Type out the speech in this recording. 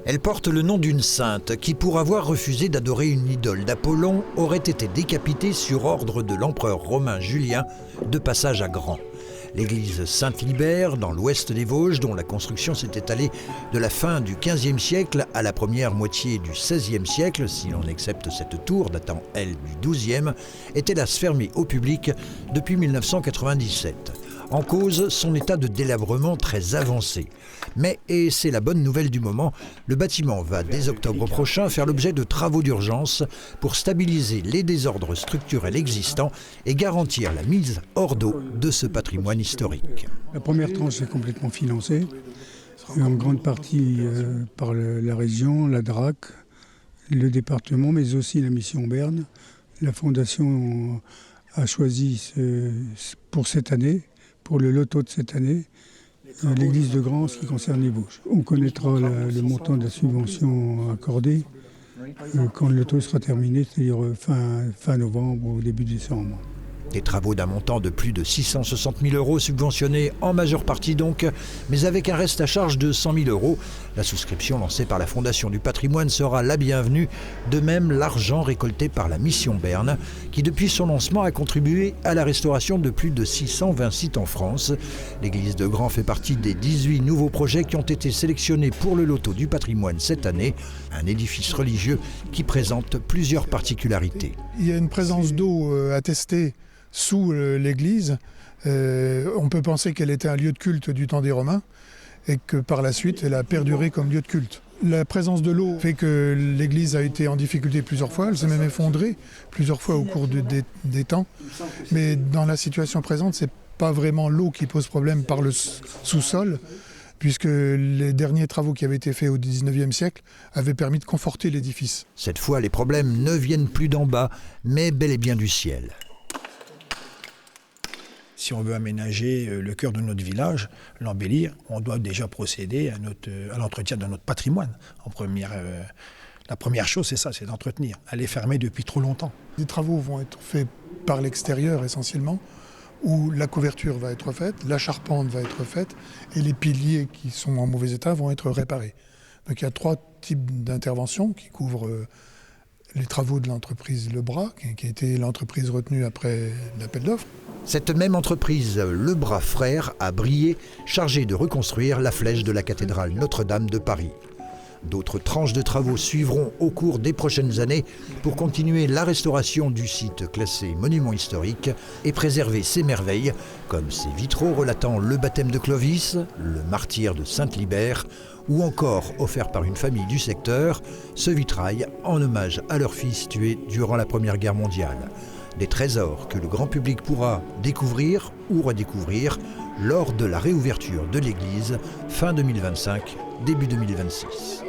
Elle porte le nom d'une sainte qui, pour avoir refusé d'adorer une idole d'Apollon, aurait été décapitée sur ordre de l'empereur romain Julien de passage à Gand. L'église Saint-Libert, dans l'ouest des Vosges, dont la construction s'est étalée de la fin du XVe siècle à la première moitié du XVIe siècle, si l'on accepte cette tour datant, elle, du XIIe, est hélas fermée au public depuis 1997. En cause, son état de délabrement très avancé. Mais, et c'est la bonne nouvelle du moment, le bâtiment va dès octobre prochain faire l'objet de travaux d'urgence pour stabiliser les désordres structurels existants et garantir la mise hors d'eau de ce patrimoine historique. La première tranche est complètement financée, en grande partie par la région, la DRAC, le département, mais aussi la mission Berne. La Fondation a choisi pour cette année, pour le loto de cette année, l'église de Gand, ce qui concerne les Vosges. On connaîtra le montant de la subvention accordée quand le loto sera terminé, c'est-à-dire fin novembre ou début décembre. Des travaux d'un montant de plus de 660 000 € subventionnés en majeure partie donc, mais avec un reste à charge de 100 000 €. La souscription lancée par la Fondation du patrimoine sera la bienvenue, de même l'argent récolté par la mission Berne, qui depuis son lancement a contribué à la restauration de plus de 620 sites en France. L'église de Gand fait partie des 18 nouveaux projets qui ont été sélectionnés pour le loto du patrimoine cette année, un édifice religieux qui présente plusieurs particularités. Il y a une présence d'eau attestée sous l'église. On peut penser qu'elle était un lieu de culte du temps des Romains et que par la suite elle a perduré comme lieu de culte. La présence de l'eau fait que l'église a été en difficulté plusieurs fois, elle s'est même effondrée plusieurs fois au cours des temps. Mais dans la situation présente, c'est pas vraiment l'eau qui pose problème par le sous-sol, puisque les derniers travaux qui avaient été faits au XIXe siècle avaient permis de conforter l'édifice. Cette fois, les problèmes ne viennent plus d'en bas, mais bel et bien du ciel. Si on veut aménager le cœur de notre village, l'embellir, on doit déjà procéder à l'entretien de notre patrimoine. La première chose, c'est ça, c'est d'entretenir. Elle est fermée depuis trop longtemps. Les travaux vont être faits par l'extérieur essentiellement, où la couverture va être faite, la charpente va être faite, et les piliers qui sont en mauvais état vont être réparés. Donc il y a 3 types d'interventions qui couvrent les travaux de l'entreprise Lebras, qui a été l'entreprise retenue après l'appel d'offres. Cette même entreprise, Lebras Frères, a brillé, chargée de reconstruire la flèche de la cathédrale Notre-Dame de Paris. D'autres tranches de travaux suivront au cours des prochaines années pour continuer la restauration du site classé monument historique et préserver ses merveilles, comme ces vitraux relatant le baptême de Clovis, le martyre de Saint-Libert, ou encore, offert par une famille du secteur, ce vitrail en hommage à leur fils tué durant la Première Guerre mondiale. Des trésors que le grand public pourra découvrir ou redécouvrir lors de la réouverture de l'église fin 2025, début 2026.